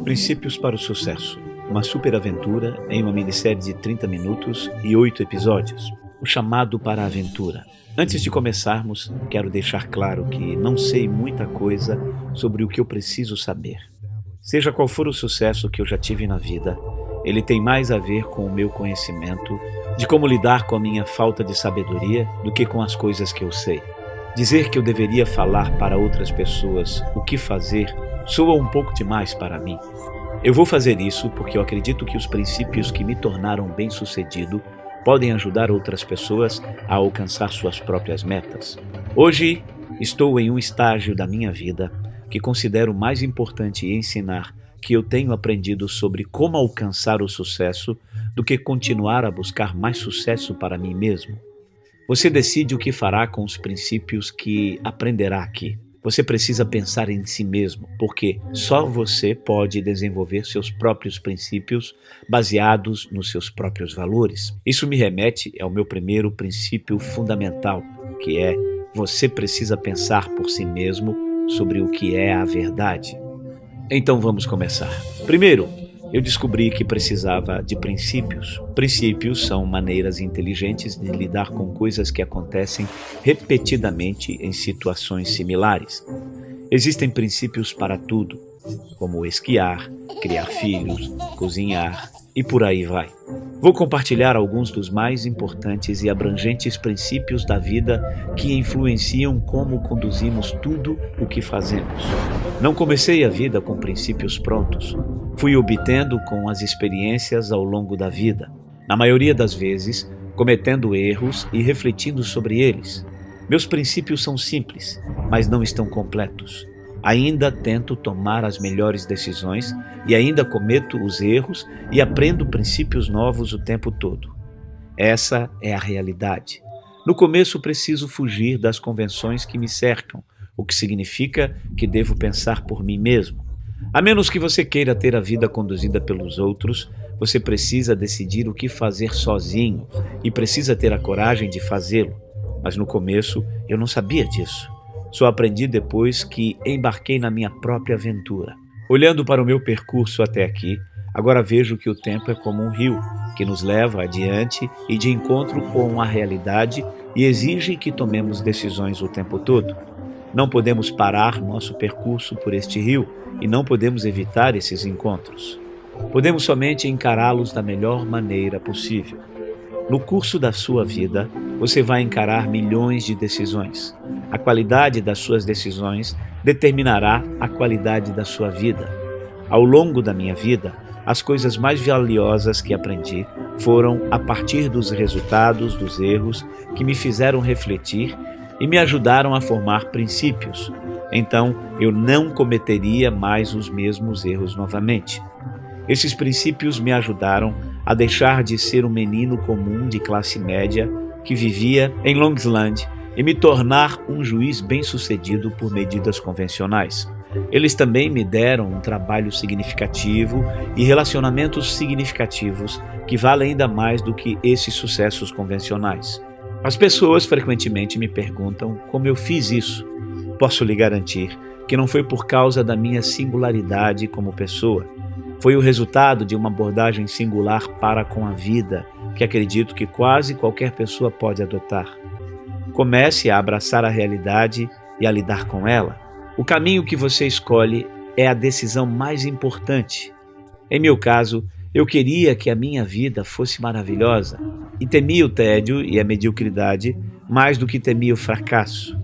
Princípios para o Sucesso. Uma superaventura em uma minissérie de 30 minutos e 8 episódios. O chamado para a aventura. Antes de começarmos, quero deixar claro que não sei muita coisa sobre o que eu preciso saber. Seja qual for o sucesso que eu já tive na vida, ele tem mais a ver com o meu conhecimento, de como lidar com a minha falta de sabedoria, do que com as coisas que eu sei. Dizer que eu deveria falar para outras pessoas o que fazer soa um pouco demais para mim. Eu vou fazer isso porque eu acredito que os princípios que me tornaram bem-sucedido podem ajudar outras pessoas a alcançar suas próprias metas. Hoje, estou em um estágio da minha vida que considero mais importante ensinar que eu tenho aprendido sobre como alcançar o sucesso do que continuar a buscar mais sucesso para mim mesmo. Você decide o que fará com os princípios que aprenderá aqui. Você precisa pensar em si mesmo, porque só você pode desenvolver seus próprios princípios baseados nos seus próprios valores. Isso me remete ao meu primeiro princípio fundamental, que é: você precisa pensar por si mesmo sobre o que é a verdade. Então vamos começar. Primeiro, eu descobri que precisava de princípios. Princípios são maneiras inteligentes de lidar com coisas que acontecem repetidamente em situações similares. Existem princípios para tudo, como esquiar, criar filhos, cozinhar e por aí vai. Vou compartilhar alguns dos mais importantes e abrangentes princípios da vida que influenciam como conduzimos tudo o que fazemos. Não comecei a vida com princípios prontos. Fui obtendo com as experiências ao longo da vida, na maioria das vezes, cometendo erros e refletindo sobre eles. Meus princípios são simples, mas não estão completos. Ainda tento tomar as melhores decisões e ainda cometo os erros e aprendo princípios novos o tempo todo. Essa é a realidade. No começo preciso fugir das convenções que me cercam, o que significa que devo pensar por mim mesmo. A menos que você queira ter a vida conduzida pelos outros, você precisa decidir o que fazer sozinho e precisa ter a coragem de fazê-lo. Mas no começo eu não sabia disso. Só aprendi depois que embarquei na minha própria aventura. Olhando para o meu percurso até aqui, agora vejo que o tempo é como um rio, que nos leva adiante e de encontro com a realidade e exige que tomemos decisões o tempo todo. Não podemos parar nosso percurso por este rio e não podemos evitar esses encontros. Podemos somente encará-los da melhor maneira possível. No curso da sua vida, você vai encarar milhões de decisões. A qualidade das suas decisões determinará a qualidade da sua vida. Ao longo da minha vida, as coisas mais valiosas que aprendi foram a partir dos resultados dos erros que me fizeram refletir e me ajudaram a formar princípios. Então, eu não cometeria mais os mesmos erros novamente. Esses princípios me ajudaram a deixar de ser um menino comum de classe média que vivia em Long Island e me tornar um juiz bem-sucedido por medidas convencionais. Eles também me deram um trabalho significativo e relacionamentos significativos que valem ainda mais do que esses sucessos convencionais. As pessoas frequentemente me perguntam como eu fiz isso. Posso lhe garantir que não foi por causa da minha singularidade como pessoa. Foi o resultado de uma abordagem singular para com a vida que acredito que quase qualquer pessoa pode adotar. Comece a abraçar a realidade e a lidar com ela. O caminho que você escolhe é a decisão mais importante. Em meu caso, eu queria que a minha vida fosse maravilhosa e temia o tédio e a mediocridade mais do que temia o fracasso.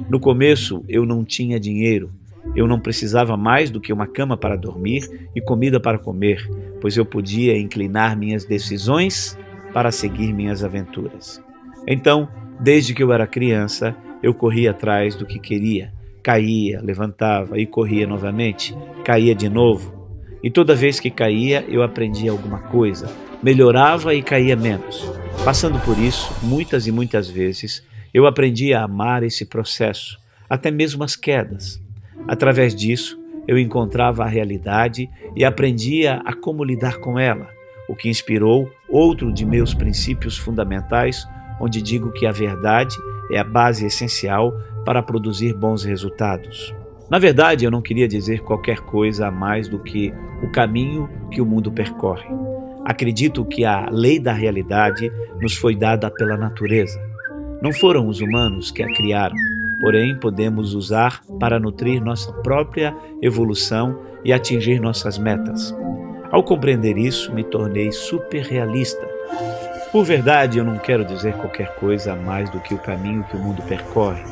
No começo, eu não tinha dinheiro. Eu não precisava mais do que uma cama para dormir e comida para comer, pois eu podia inclinar minhas decisões para seguir minhas aventuras. Então, desde que eu era criança, eu corria atrás do que queria. Caía, levantava e corria novamente. Caía de novo. E toda vez que caía, eu aprendia alguma coisa. Melhorava e caía menos. Passando por isso, muitas e muitas vezes, eu aprendi a amar esse processo, até mesmo as quedas. Através disso, eu encontrava a realidade e aprendia a como lidar com ela, o que inspirou outro de meus princípios fundamentais, onde digo que a verdade é a base essencial para produzir bons resultados. Na verdade, eu não queria dizer qualquer coisa a mais do que o caminho que o mundo percorre. Acredito que a lei da realidade nos foi dada pela natureza. Não foram os humanos que a criaram, porém podemos usar para nutrir nossa própria evolução e atingir nossas metas. Ao compreender isso, me tornei super realista. Por verdade, eu não quero dizer qualquer coisa a mais do que o caminho que o mundo percorre.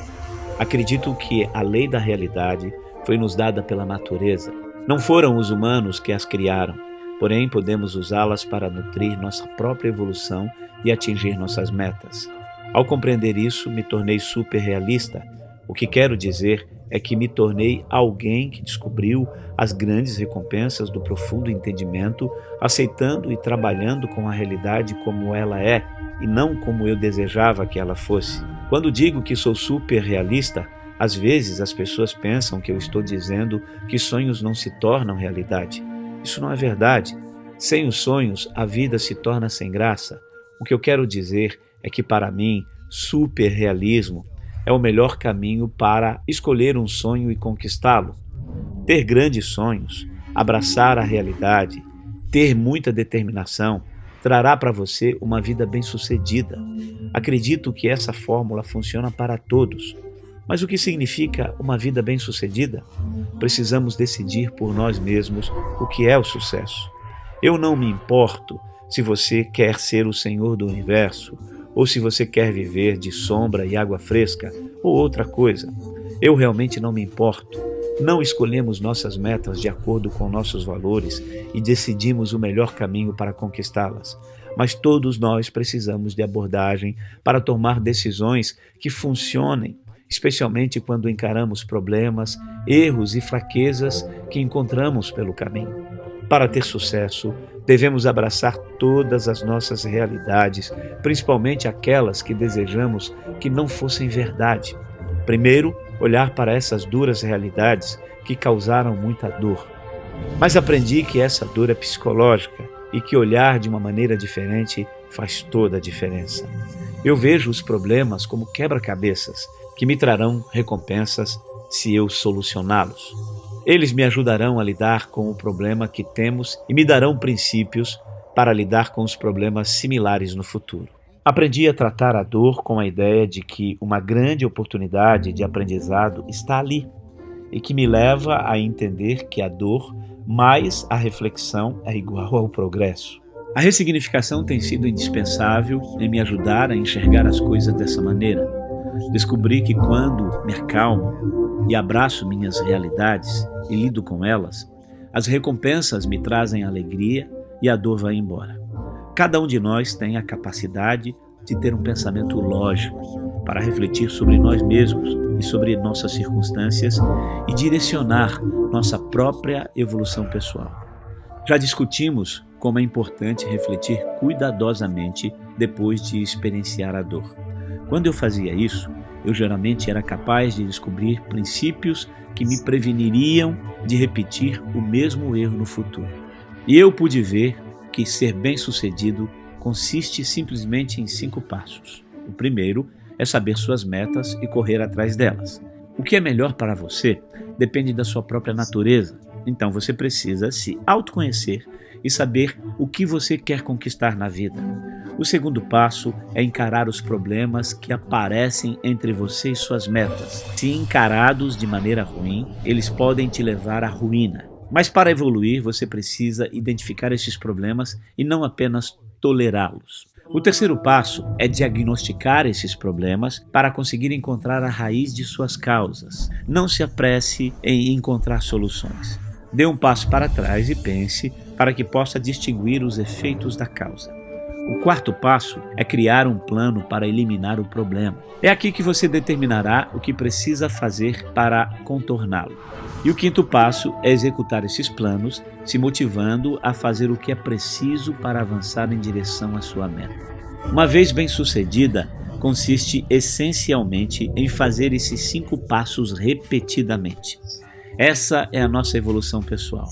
Acredito que a lei da realidade foi nos dada pela natureza. Não foram os humanos que as criaram, porém podemos usá-las para nutrir nossa própria evolução e atingir nossas metas. Ao compreender isso, me tornei super realista. O que quero dizer é que me tornei alguém que descobriu as grandes recompensas do profundo entendimento, aceitando e trabalhando com a realidade como ela é e não como eu desejava que ela fosse. Quando digo que sou super realista, às vezes as pessoas pensam que eu estou dizendo que sonhos não se tornam realidade. Isso não é verdade. Sem os sonhos, a vida se torna sem graça. O que eu quero dizer é que, para mim, superrealismo é o melhor caminho para escolher um sonho e conquistá-lo. Ter grandes sonhos, abraçar a realidade, ter muita determinação, trará para você uma vida bem-sucedida. Acredito que essa fórmula funciona para todos. Mas o que significa uma vida bem-sucedida? Precisamos decidir por nós mesmos o que é o sucesso. Eu não me importo se você quer ser o Senhor do Universo, ou se você quer viver de sombra e água fresca, ou outra coisa. Eu realmente não me importo. Não escolhemos nossas metas de acordo com nossos valores e decidimos o melhor caminho para conquistá-las. Mas todos nós precisamos de abordagem para tomar decisões que funcionem, especialmente quando encaramos problemas, erros e fraquezas que encontramos pelo caminho. Para ter sucesso, devemos abraçar todas as nossas realidades, principalmente aquelas que desejamos que não fossem verdade. Primeiro, olhar para essas duras realidades que causaram muita dor. Mas aprendi que essa dor é psicológica e que olhar de uma maneira diferente faz toda a diferença. Eu vejo os problemas como quebra-cabeças que me trarão recompensas se eu solucioná-los. Eles me ajudarão a lidar com o problema que temos e me darão princípios para lidar com os problemas similares no futuro. Aprendi a tratar a dor com a ideia de que uma grande oportunidade de aprendizado está ali e que me leva a entender que a dor mais a reflexão é igual ao progresso. A ressignificação tem sido indispensável em me ajudar a enxergar as coisas dessa maneira. Descobri que quando me acalmo e abraço minhas realidades e lido com elas, as recompensas me trazem alegria e a dor vai embora. Cada um de nós tem a capacidade de ter um pensamento lógico para refletir sobre nós mesmos e sobre nossas circunstâncias e direcionar nossa própria evolução pessoal. Já discutimos como é importante refletir cuidadosamente depois de experienciar a dor. Quando eu fazia isso, eu geralmente era capaz de descobrir princípios que me preveniriam de repetir o mesmo erro no futuro. E eu pude ver que ser bem-sucedido consiste simplesmente em 5 passos. O primeiro é saber suas metas e correr atrás delas. O que é melhor para você depende da sua própria natureza. Então você precisa se autoconhecer e saber o que você quer conquistar na vida. O segundo passo é encarar os problemas que aparecem entre você e suas metas. Se encarados de maneira ruim, eles podem te levar à ruína. Mas para evoluir, você precisa identificar esses problemas e não apenas tolerá-los. O terceiro passo é diagnosticar esses problemas para conseguir encontrar a raiz de suas causas. Não se apresse em encontrar soluções. Dê um passo para trás e pense para que possa distinguir os efeitos da causa. O quarto passo é criar um plano para eliminar o problema. É aqui que você determinará o que precisa fazer para contorná-lo. E o quinto passo é executar esses planos, se motivando a fazer o que é preciso para avançar em direção à sua meta. Uma vez bem-sucedida, consiste essencialmente em fazer esses 5 passos repetidamente. Essa é a nossa evolução pessoal.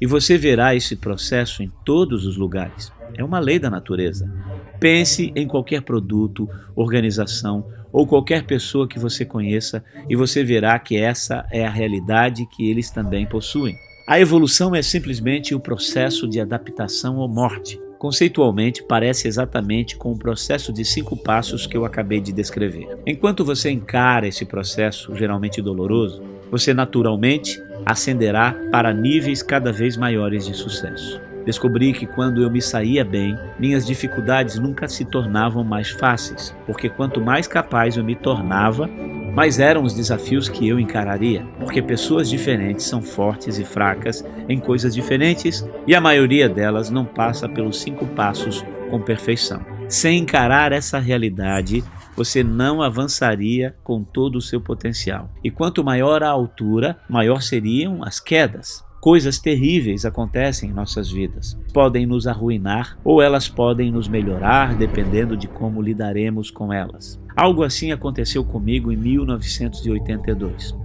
E você verá esse processo em todos os lugares. É uma lei da natureza. Pense em qualquer produto, organização ou qualquer pessoa que você conheça e você verá que essa é a realidade que eles também possuem. A evolução é simplesmente o processo de adaptação ou morte. Conceitualmente, parece exatamente com o processo de 5 passos que eu acabei de descrever. Enquanto você encara esse processo, geralmente doloroso, você naturalmente ascenderá para níveis cada vez maiores de sucesso. Descobri que quando eu me saía bem, minhas dificuldades nunca se tornavam mais fáceis, porque quanto mais capaz eu me tornava, mais eram os desafios que eu encararia, porque pessoas diferentes são fortes e fracas em coisas diferentes e a maioria delas não passa pelos 5 passos com perfeição. Sem encarar essa realidade, você não avançaria com todo o seu potencial. E quanto maior a altura, maior seriam as quedas. Coisas terríveis acontecem em nossas vidas. Podem nos arruinar ou elas podem nos melhorar dependendo de como lidaremos com elas. Algo assim aconteceu comigo em 1982.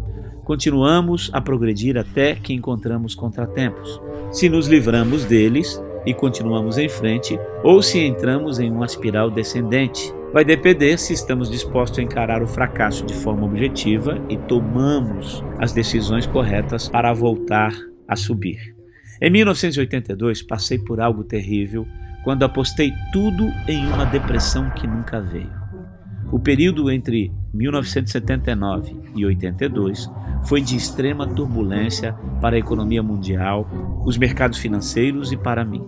Continuamos a progredir até que encontramos contratempos. Se nos livramos deles e continuamos em frente ou se entramos em uma espiral descendente. Vai depender se estamos dispostos a encarar o fracasso de forma objetiva e tomamos as decisões corretas para voltar a subir. Em 1982, passei por algo terrível quando apostei tudo em uma depressão que nunca veio. O período entre 1979 e 82 foi de extrema turbulência para a economia mundial, os mercados financeiros e para mim.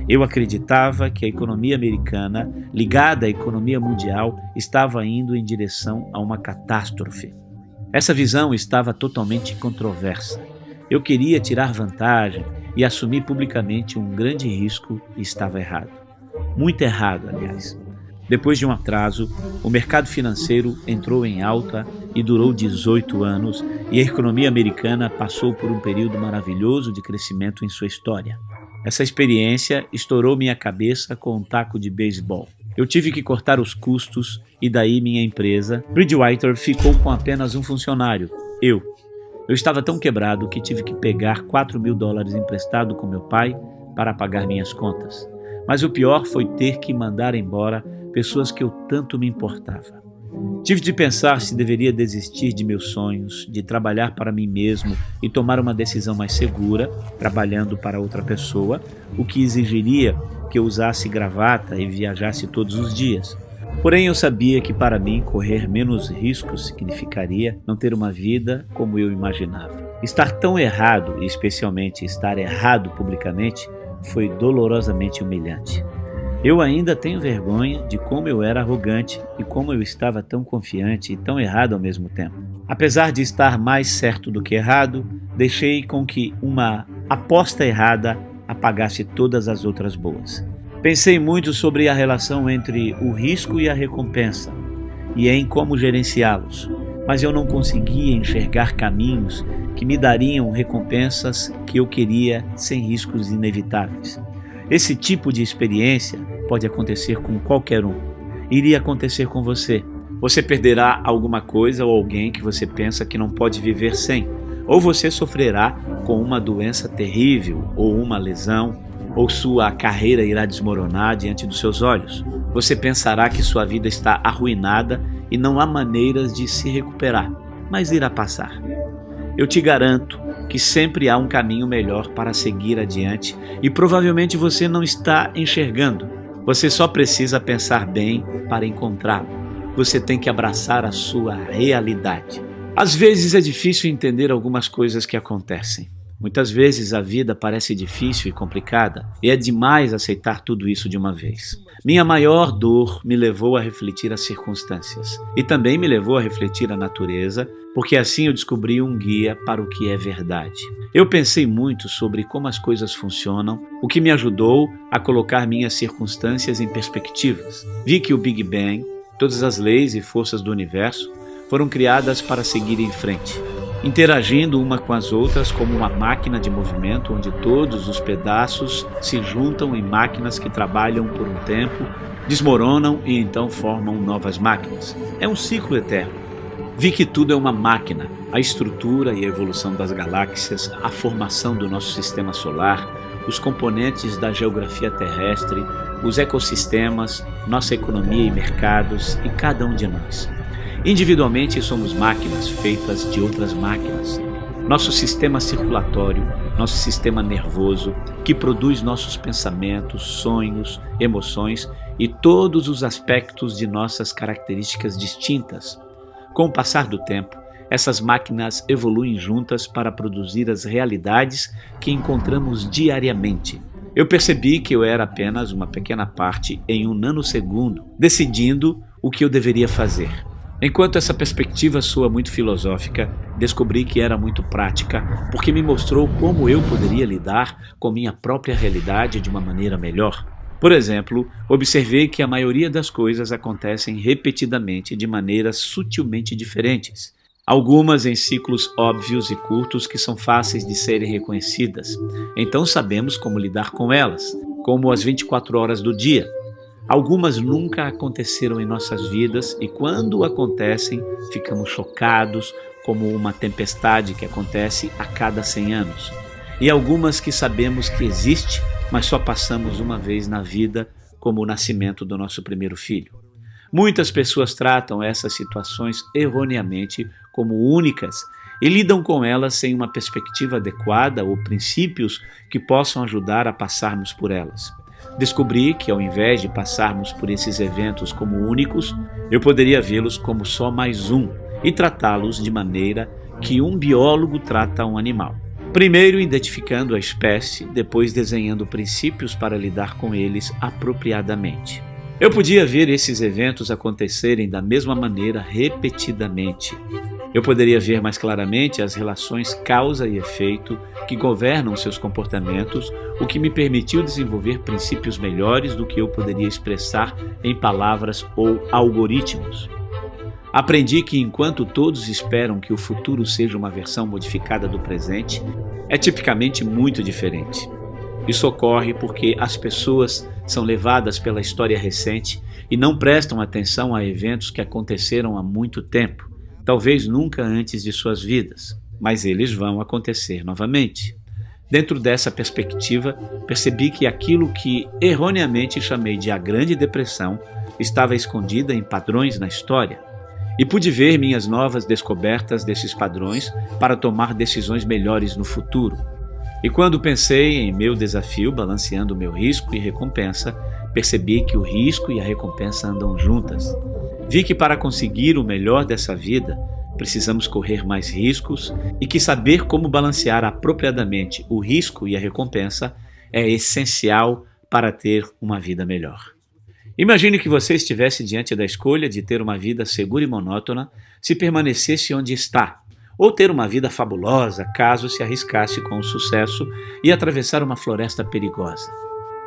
Eu acreditava que a economia americana, ligada à economia mundial, estava indo em direção a uma catástrofe. Essa visão estava totalmente controversa. Eu queria tirar vantagem e assumir publicamente um grande risco e estava errado. Muito errado, aliás. Depois de um atraso, o mercado financeiro entrou em alta e durou 18 anos e a economia americana passou por um período maravilhoso de crescimento em sua história. Essa experiência estourou minha cabeça com um taco de beisebol. Eu tive que cortar os custos e daí minha empresa, Bridgewater, ficou com apenas um funcionário, eu. Eu estava tão quebrado que tive que pegar $4.000 emprestado com meu pai para pagar minhas contas. Mas o pior foi ter que mandar embora pessoas que eu tanto me importava. Tive de pensar se deveria desistir de meus sonhos, de trabalhar para mim mesmo e tomar uma decisão mais segura, trabalhando para outra pessoa, o que exigiria que eu usasse gravata e viajasse todos os dias. Porém, eu sabia que para mim correr menos riscos significaria não ter uma vida como eu imaginava. Estar tão errado, e especialmente estar errado publicamente, foi dolorosamente humilhante. Eu ainda tenho vergonha de como eu era arrogante e como eu estava tão confiante e tão errado ao mesmo tempo. Apesar de estar mais certo do que errado, deixei com que uma aposta errada apagasse todas as outras boas. Pensei muito sobre a relação entre o risco e a recompensa e em como gerenciá-los, mas eu não conseguia enxergar caminhos que me dariam recompensas que eu queria sem riscos inevitáveis. Esse tipo de experiência pode acontecer com qualquer um. Iria acontecer com você. Você perderá alguma coisa ou alguém que você pensa que não pode viver sem. Ou você sofrerá com uma doença terrível ou uma lesão, ou sua carreira irá desmoronar diante dos seus olhos. Você pensará que sua vida está arruinada e não há maneiras de se recuperar, mas irá passar. Eu te garanto que sempre há um caminho melhor para seguir adiante e provavelmente você não está enxergando. Você só precisa pensar bem para encontrá-lo. Você tem que abraçar a sua realidade. Às vezes é difícil entender algumas coisas que acontecem. Muitas vezes a vida parece difícil e complicada e é demais aceitar tudo isso de uma vez. Minha maior dor me levou a refletir as circunstâncias e também me levou a refletir a natureza, porque assim eu descobri um guia para o que é verdade. Eu pensei muito sobre como as coisas funcionam, o que me ajudou a colocar minhas circunstâncias em perspectivas. Vi que o Big Bang, todas as leis e forças do universo, foram criadas para seguir em frente, interagindo uma com as outras como uma máquina de movimento onde todos os pedaços se juntam em máquinas que trabalham por um tempo, desmoronam e então formam novas máquinas. É um ciclo eterno. Vi que tudo é uma máquina, a estrutura e a evolução das galáxias, a formação do nosso sistema solar, os componentes da geografia terrestre, os ecossistemas, nossa economia e mercados e cada um de nós. Individualmente somos máquinas feitas de outras máquinas. Nosso sistema circulatório, nosso sistema nervoso, que produz nossos pensamentos, sonhos, emoções e todos os aspectos de nossas características distintas. Com o passar do tempo, essas máquinas evoluem juntas para produzir as realidades que encontramos diariamente. Eu percebi que eu era apenas uma pequena parte em um nanosegundo, decidindo o que eu deveria fazer. Enquanto essa perspectiva soa muito filosófica, descobri que era muito prática, porque me mostrou como eu poderia lidar com minha própria realidade de uma maneira melhor. Por exemplo, observei que a maioria das coisas acontecem repetidamente de maneiras sutilmente diferentes. Algumas em ciclos óbvios e curtos que são fáceis de serem reconhecidas. Então sabemos como lidar com elas, como as 24 horas do dia. Algumas nunca aconteceram em nossas vidas e quando acontecem, ficamos chocados, como uma tempestade que acontece a cada 100 anos. E algumas que sabemos que existe, mas só passamos uma vez na vida, como o nascimento do nosso primeiro filho. Muitas pessoas tratam essas situações erroneamente como únicas e lidam com elas sem uma perspectiva adequada ou princípios que possam ajudar a passarmos por elas. Descobri que, ao invés de passarmos por esses eventos como únicos, eu poderia vê-los como só mais um e tratá-los de maneira que um biólogo trata um animal. Primeiro identificando a espécie, depois desenhando princípios para lidar com eles apropriadamente. Eu podia ver esses eventos acontecerem da mesma maneira repetidamente. Eu poderia ver mais claramente as relações causa e efeito que governam seus comportamentos, o que me permitiu desenvolver princípios melhores do que eu poderia expressar em palavras ou algoritmos. Aprendi que enquanto todos esperam que o futuro seja uma versão modificada do presente, é tipicamente muito diferente. Isso ocorre porque as pessoas são levadas pela história recente e não prestam atenção a eventos que aconteceram há muito tempo, talvez nunca antes de suas vidas, mas eles vão acontecer novamente. Dentro dessa perspectiva, percebi que aquilo que erroneamente chamei de a Grande Depressão estava escondida em padrões na história. E pude ver minhas novas descobertas desses padrões para tomar decisões melhores no futuro. E quando pensei em meu desafio, balanceando meu risco e recompensa, percebi que o risco e a recompensa andam juntas. Vi que para conseguir o melhor dessa vida, precisamos correr mais riscos e que saber como balancear apropriadamente o risco e a recompensa é essencial para ter uma vida melhor. Imagine que você estivesse diante da escolha de ter uma vida segura e monótona se permanecesse onde está, ou ter uma vida fabulosa caso se arriscasse com o sucesso e atravessar uma floresta perigosa.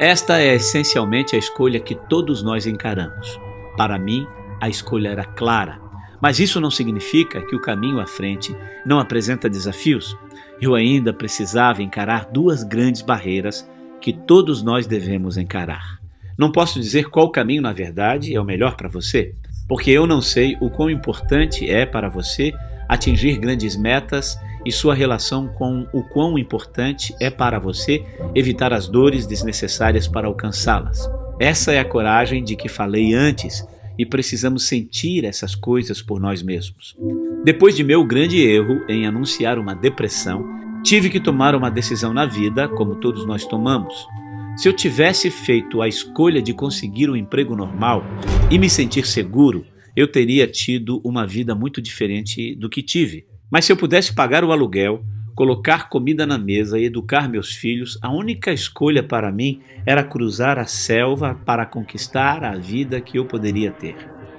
Esta é essencialmente a escolha que todos nós encaramos. Para mim, a escolha era clara, mas isso não significa que o caminho à frente não apresenta desafios. Eu ainda precisava encarar duas grandes barreiras que todos nós devemos encarar. Não posso dizer qual caminho, na verdade, é o melhor para você, porque eu não sei o quão importante é para você atingir grandes metas e sua relação com o quão importante é para você evitar as dores desnecessárias para alcançá-las. Essa é a coragem de que falei antes e precisamos sentir essas coisas por nós mesmos. Depois de meu grande erro em anunciar uma depressão, tive que tomar uma decisão na vida, como todos nós tomamos. Se eu tivesse feito a escolha de conseguir um emprego normal e me sentir seguro, eu teria tido uma vida muito diferente do que tive. Mas se eu pudesse pagar o aluguel, colocar comida na mesa e educar meus filhos, a única escolha para mim era cruzar a selva para conquistar a vida que eu poderia ter.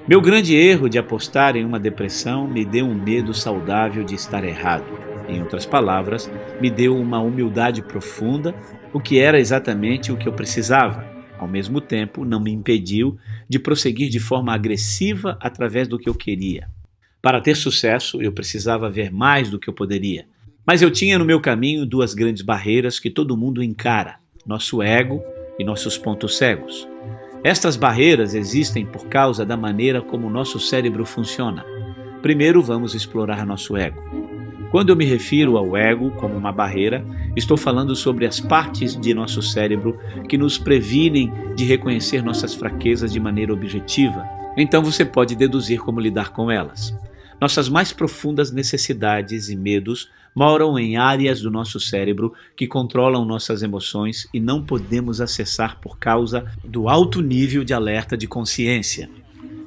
Meu grande erro de apostar em uma depressão me deu um medo saudável de estar errado. Em outras palavras, me deu uma humildade profunda, o que era exatamente o que eu precisava. Ao mesmo tempo, não me impediu de prosseguir de forma agressiva através do que eu queria. Para ter sucesso, eu precisava ver mais do que eu poderia. Mas eu tinha no meu caminho duas grandes barreiras que todo mundo encara: nosso ego e nossos pontos cegos. Estas barreiras existem por causa da maneira como o nosso cérebro funciona. Primeiro, vamos explorar nosso ego. Quando eu me refiro ao ego como uma barreira, estou falando sobre as partes de nosso cérebro que nos previnem de reconhecer nossas fraquezas de maneira objetiva. Então você pode deduzir como lidar com elas. Nossas mais profundas necessidades e medos moram em áreas do nosso cérebro que controlam nossas emoções e não podemos acessar por causa do alto nível de alerta de consciência.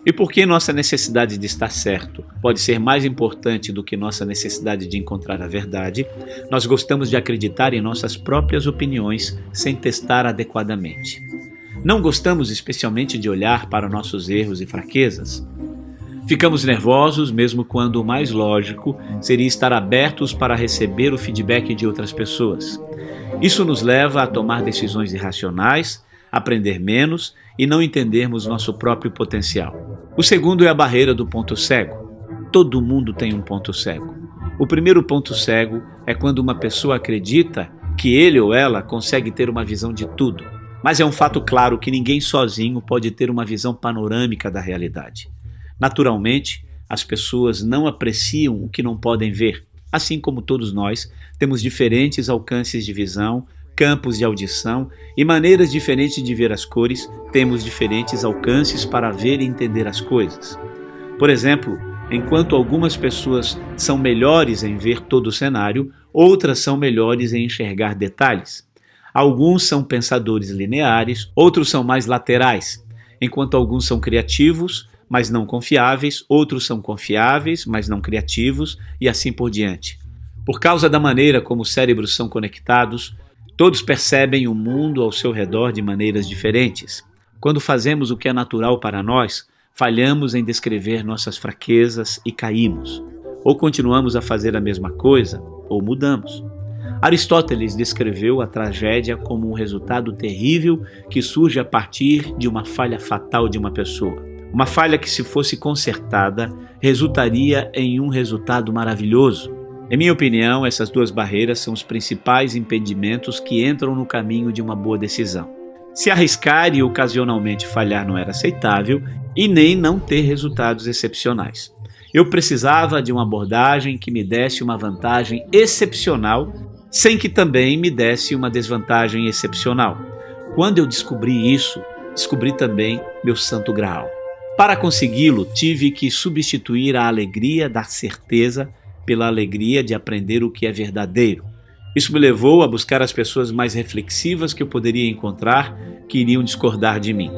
E porque nossa necessidade de estar certo pode ser mais importante do que nossa necessidade de encontrar a verdade, nós gostamos de acreditar em nossas próprias opiniões sem testar adequadamente. Não gostamos especialmente de olhar para nossos erros e fraquezas. Ficamos nervosos mesmo quando o mais lógico seria estar abertos para receber o feedback de outras pessoas. Isso nos leva a tomar decisões irracionais, aprender menos e não entendermos nosso próprio potencial. O segundo é a barreira do ponto cego. Todo mundo tem um ponto cego. O primeiro ponto cego é quando uma pessoa acredita que ele ou ela consegue ter uma visão de tudo. Mas é um fato claro que ninguém sozinho pode ter uma visão panorâmica da realidade. Naturalmente, as pessoas não apreciam o que não podem ver. Assim como todos nós, temos diferentes alcances de visão, campos de audição e maneiras diferentes de ver as cores, temos diferentes alcances para ver e entender as coisas. Por exemplo, enquanto algumas pessoas são melhores em ver todo o cenário, outras são melhores em enxergar detalhes. Alguns são pensadores lineares, outros são mais laterais. Enquanto alguns são criativos, mas não confiáveis, outros são confiáveis, mas não criativos, e assim por diante. Por causa da maneira como os cérebros são conectados, todos percebem o mundo ao seu redor de maneiras diferentes. Quando fazemos o que é natural para nós, falhamos em descrever nossas fraquezas e caímos. Ou continuamos a fazer a mesma coisa, ou mudamos. Aristóteles descreveu a tragédia como um resultado terrível que surge a partir de uma falha fatal de uma pessoa. Uma falha que, se fosse consertada, resultaria em um resultado maravilhoso. Em minha opinião, essas duas barreiras são os principais impedimentos que entram no caminho de uma boa decisão. Se arriscar e ocasionalmente falhar não era aceitável, e nem não ter resultados excepcionais. Eu precisava de uma abordagem que me desse uma vantagem excepcional, sem que também me desse uma desvantagem excepcional. Quando eu descobri isso, descobri também meu santo graal. Para consegui-lo, tive que substituir a alegria da certeza pela alegria de aprender o que é verdadeiro. Isso me levou a buscar as pessoas mais reflexivas que eu poderia encontrar que iriam discordar de mim.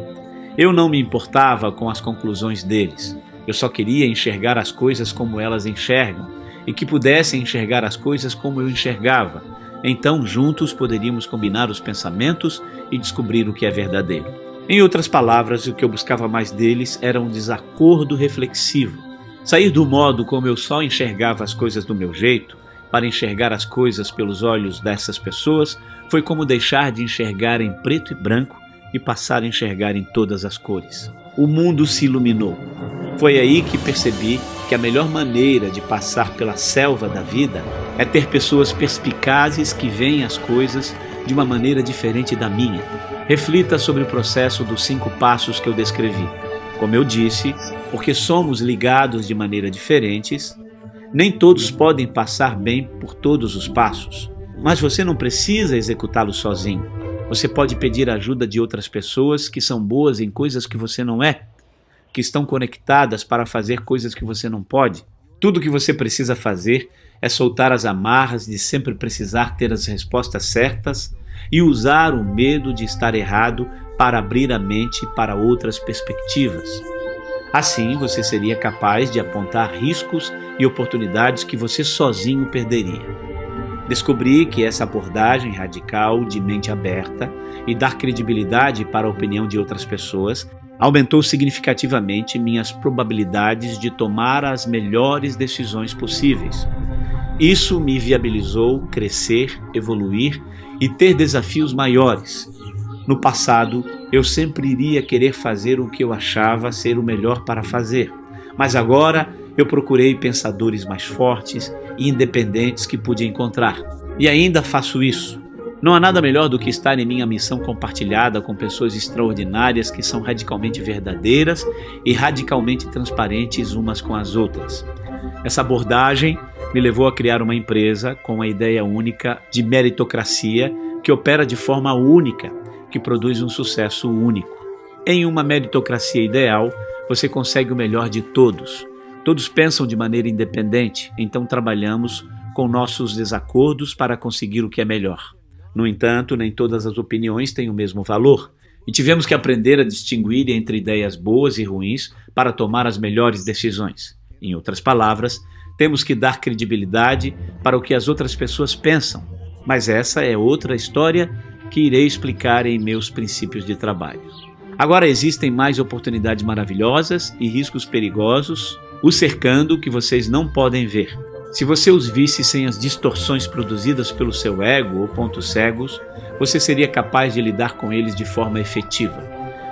Eu não me importava com as conclusões deles. Eu só queria enxergar as coisas como elas enxergam e que pudessem enxergar as coisas como eu enxergava. Então, juntos poderíamos combinar os pensamentos e descobrir o que é verdadeiro. Em outras palavras, o que eu buscava mais deles era um desacordo reflexivo. Sair do modo como eu só enxergava as coisas do meu jeito, para enxergar as coisas pelos olhos dessas pessoas, foi como deixar de enxergar em preto e branco e passar a enxergar em todas as cores. O mundo se iluminou. Foi aí que percebi que a melhor maneira de passar pela selva da vida é ter pessoas perspicazes que veem as coisas de uma maneira diferente da minha. Reflita sobre o processo dos 5 passos que eu descrevi. Como eu disse, porque somos ligados de maneira diferentes, nem todos podem passar bem por todos os passos. Mas você não precisa executá-los sozinho. Você pode pedir ajuda de outras pessoas que são boas em coisas que você não é, que estão conectadas para fazer coisas que você não pode. Tudo que você precisa fazer é soltar as amarras de sempre precisar ter as respostas certas e usar o medo de estar errado para abrir a mente para outras perspectivas. Assim, você seria capaz de apontar riscos e oportunidades que você sozinho perderia. Descobri que essa abordagem radical de mente aberta e dar credibilidade para a opinião de outras pessoas aumentou significativamente minhas probabilidades de tomar as melhores decisões possíveis. Isso me viabilizou crescer, evoluir e ter desafios maiores. No passado, eu sempre iria querer fazer o que eu achava ser o melhor para fazer, mas agora eu procurei pensadores mais fortes e independentes que pude encontrar. E ainda faço isso. Não há nada melhor do que estar em minha missão compartilhada com pessoas extraordinárias que são radicalmente verdadeiras e radicalmente transparentes umas com as outras. Essa abordagem me levou a criar uma empresa com a ideia única de meritocracia que opera de forma única, que produz um sucesso único. Em uma meritocracia ideal, você consegue o melhor de todos. Todos pensam de maneira independente, então trabalhamos com nossos desacordos para conseguir o que é melhor. No entanto, nem todas as opiniões têm o mesmo valor, e tivemos que aprender a distinguir entre ideias boas e ruins para tomar as melhores decisões. Em outras palavras, temos que dar credibilidade para o que as outras pessoas pensam, mas essa é outra história que irei explicar em meus princípios de trabalho. Agora existem mais oportunidades maravilhosas e riscos perigosos os cercando que vocês não podem ver. Se você os visse sem as distorções produzidas pelo seu ego ou pontos cegos, você seria capaz de lidar com eles de forma efetiva.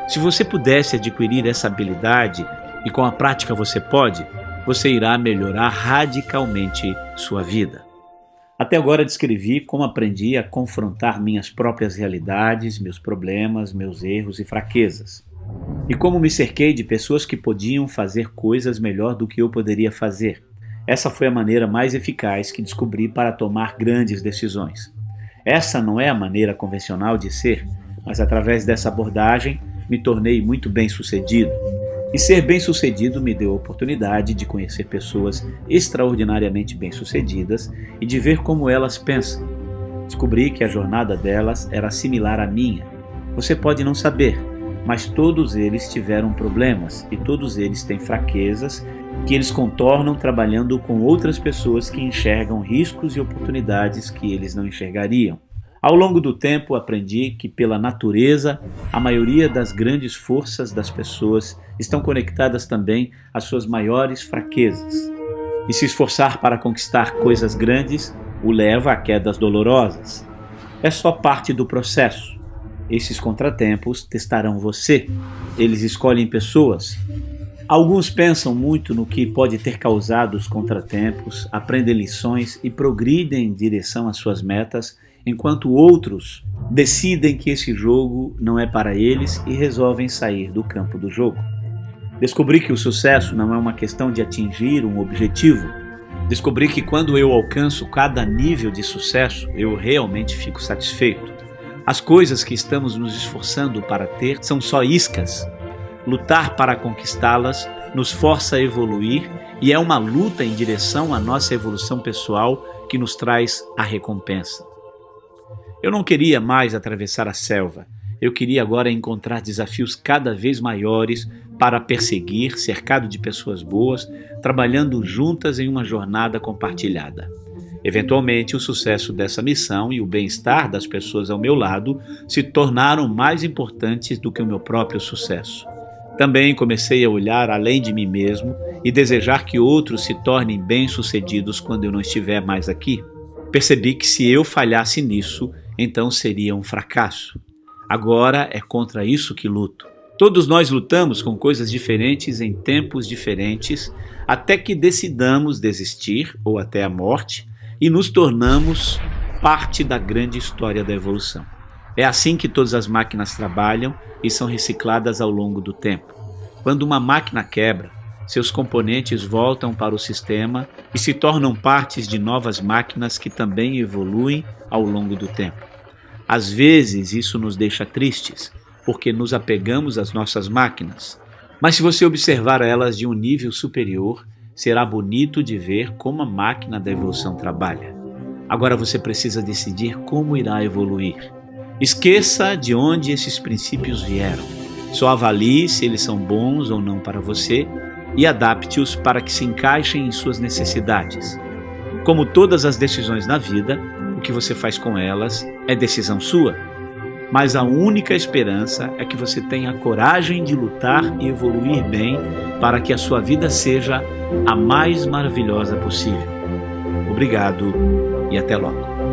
Se você pudesse adquirir essa habilidade, e com a prática você pode, você irá melhorar radicalmente sua vida. Até agora descrevi como aprendi a confrontar minhas próprias realidades, meus problemas, meus erros e fraquezas. E como me cerquei de pessoas que podiam fazer coisas melhor do que eu poderia fazer. Essa foi a maneira mais eficaz que descobri para tomar grandes decisões. Essa não é a maneira convencional de ser, mas através dessa abordagem me tornei muito bem-sucedido. E ser bem-sucedido me deu a oportunidade de conhecer pessoas extraordinariamente bem-sucedidas e de ver como elas pensam. Descobri que a jornada delas era similar à minha. Você pode não saber, mas todos eles tiveram problemas e todos eles têm fraquezas que eles contornam trabalhando com outras pessoas que enxergam riscos e oportunidades que eles não enxergariam. Ao longo do tempo, aprendi que, pela natureza, a maioria das grandes forças das pessoas estão conectadas também às suas maiores fraquezas. E se esforçar para conquistar coisas grandes o leva a quedas dolorosas. É só parte do processo. Esses contratempos testarão você. Eles escolhem pessoas. Alguns pensam muito no que pode ter causado os contratempos, aprendem lições e progridem em direção às suas metas, enquanto outros decidem que esse jogo não é para eles e resolvem sair do campo do jogo. Descobri que o sucesso não é uma questão de atingir um objetivo. Descobri que quando eu alcanço cada nível de sucesso, eu realmente fico satisfeito. As coisas que estamos nos esforçando para ter são só iscas. Lutar para conquistá-las nos força a evoluir e é uma luta em direção à nossa evolução pessoal que nos traz a recompensa. Eu não queria mais atravessar a selva. Eu queria agora encontrar desafios cada vez maiores para perseguir, cercado de pessoas boas, trabalhando juntas em uma jornada compartilhada. Eventualmente, o sucesso dessa missão e o bem-estar das pessoas ao meu lado se tornaram mais importantes do que o meu próprio sucesso. Também comecei a olhar além de mim mesmo e desejar que outros se tornem bem-sucedidos quando eu não estiver mais aqui. Percebi que se eu falhasse nisso, então seria um fracasso. Agora é contra isso que luto. Todos nós lutamos com coisas diferentes em tempos diferentes, até que decidamos desistir, ou até a morte, e nos tornamos parte da grande história da evolução. É assim que todas as máquinas trabalham e são recicladas ao longo do tempo. Quando uma máquina quebra, seus componentes voltam para o sistema e se tornam partes de novas máquinas que também evoluem ao longo do tempo. Às vezes isso nos deixa tristes, porque nos apegamos às nossas máquinas. Mas se você observar elas de um nível superior, será bonito de ver como a máquina da evolução trabalha. Agora você precisa decidir como irá evoluir. Esqueça de onde esses princípios vieram. Só avalie se eles são bons ou não para você e adapte-os para que se encaixem em suas necessidades. Como todas as decisões na vida, o que você faz com elas é decisão sua. Mas a única esperança é que você tenha a coragem de lutar e evoluir bem para que a sua vida seja a mais maravilhosa possível. Obrigado e até logo.